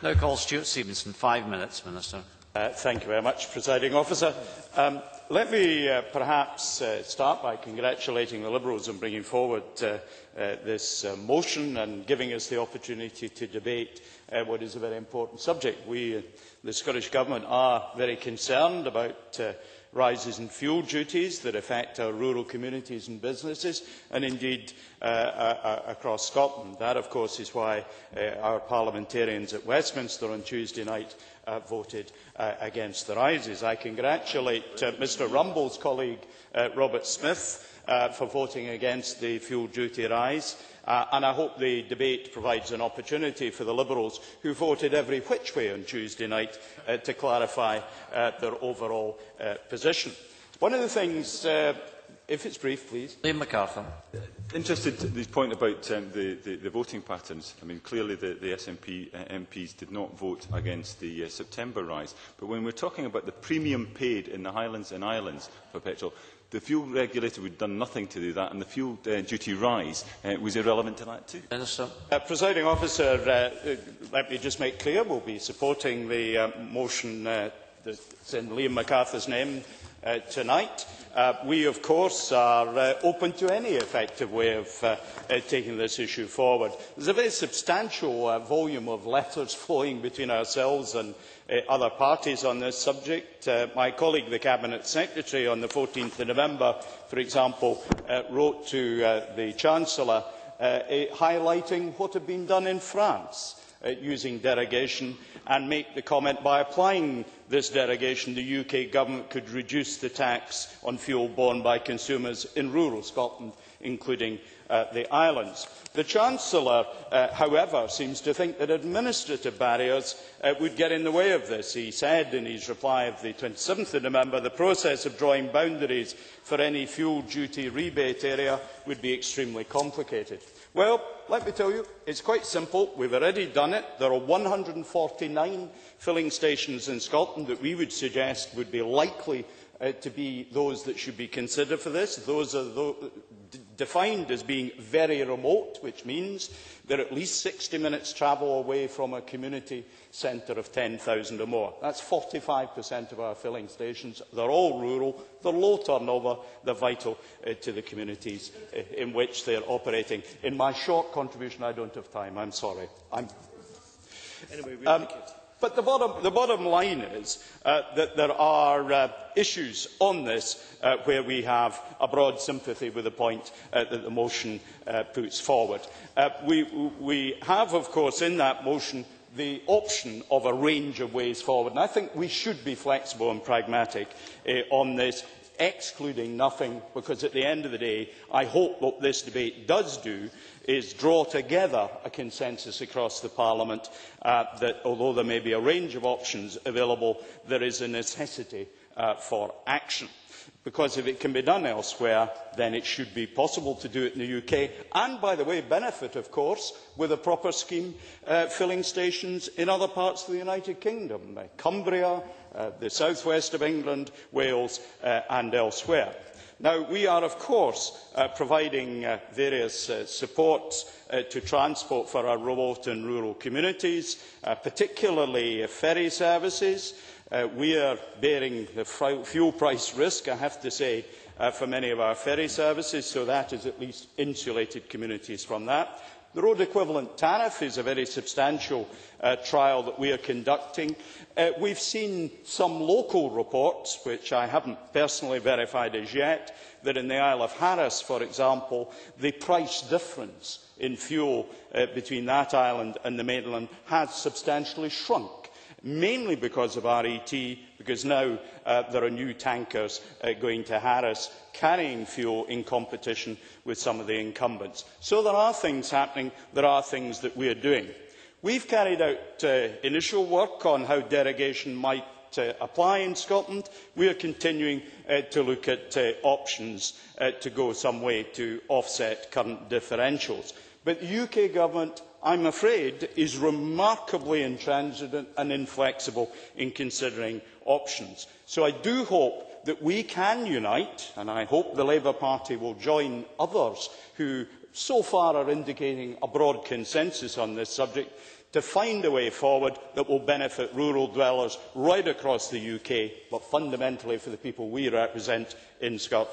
Now call Stuart Stevenson. 5 minutes, Minister. Thank you very much, Presiding Officer. Let me perhaps start by congratulating the Liberals on bringing forward this motion and giving us the opportunity to debate what is a very important subject. We, the Scottish Government, are very concerned about rises in fuel duties that affect our rural communities and businesses, and indeed across Scotland. That, of course, is why our parliamentarians at Westminster on Tuesday night voted against the rises. I congratulate Mr Rumble's colleague Robert Smith for voting against the fuel duty rise, and I hope the debate provides an opportunity for the Liberals, who voted every which way on Tuesday night, to clarify their overall position. One of the things, if it's brief, please. Liam MacArthur. Interested in the point about the voting patterns. I mean, clearly the SNP MPs did not vote against the September rise. But when we're talking about the premium paid in the Highlands and Islands for petrol, the fuel regulator had done nothing to do that, and the fuel duty rise was irrelevant to that too. Minister. Presiding Officer, let me just make clear we'll be supporting the motion that's in Liam MacArthur's name tonight. We, of course, are open to any effective way of taking this issue forward. There's a very substantial volume of letters flowing between ourselves and other parties on this subject. My colleague, the Cabinet Secretary, on the 14th of November, for example, wrote to the Chancellor highlighting what had been done in France using derogation, and make the comment, by applying this derogation, the UK Government could reduce the tax on fuel borne by consumers in rural Scotland, including the islands. The Chancellor, however, seems to think that administrative barriers would get in the way of this. He said in his reply of the 27th of November, the process of drawing boundaries for any fuel duty rebate area would be extremely complicated. Well, let me tell you, it's quite simple. We've already done it. There are 149 filling stations in Scotland that we would suggest would be likely to be those that should be considered for this. Those are defined as being very remote, which means they're at least 60 minutes travel away from a community centre of 10,000 or more. That's 45% of our filling stations. They're all rural, they're low turnover, they're vital to the communities in which they're operating. In my short contribution, I don't have time, I'm sorry. Anyway, but the bottom line is that there are issues on this where we have a broad sympathy with the point that the motion puts forward. We have, of course, in that motion the option of a range of ways forward, and I think we should be flexible and pragmatic on this, excluding nothing, because at the end of the day, I hope what this debate does do is draw together a consensus across the Parliament that, although there may be a range of options available, there is a necessity for action. Because if it can be done elsewhere, then it should be possible to do it in the UK, and, by the way, benefit, of course, with a proper scheme filling stations in other parts of the United Kingdom, Cumbria, the south-west of England, Wales and elsewhere. Now, we are, of course, providing various supports to transport for our remote and rural communities, particularly ferry services. We are bearing the fuel price risk, I have to say, for many of our ferry services, so that has at least insulated communities from that. The road equivalent tariff is a very substantial trial that we are conducting. We've seen some local reports, which I haven't personally verified as yet, that in the Isle of Harris, for example, the price difference in fuel between that island and the mainland has substantially shrunk, mainly because of RET, because now there are new tankers going to Harris carrying fuel in competition with some of the incumbents. So there are things happening, there are things that we are doing. We've carried out initial work on how derogation might apply in Scotland. We are continuing to look at options to go some way to offset current differentials. But the UK Government, I'm afraid, is remarkably intransigent and inflexible in considering options. So I do hope that we can unite, and I hope the Labour Party will join others who so far are indicating a broad consensus on this subject, to find a way forward that will benefit rural dwellers right across the UK, but fundamentally for the people we represent in Scotland.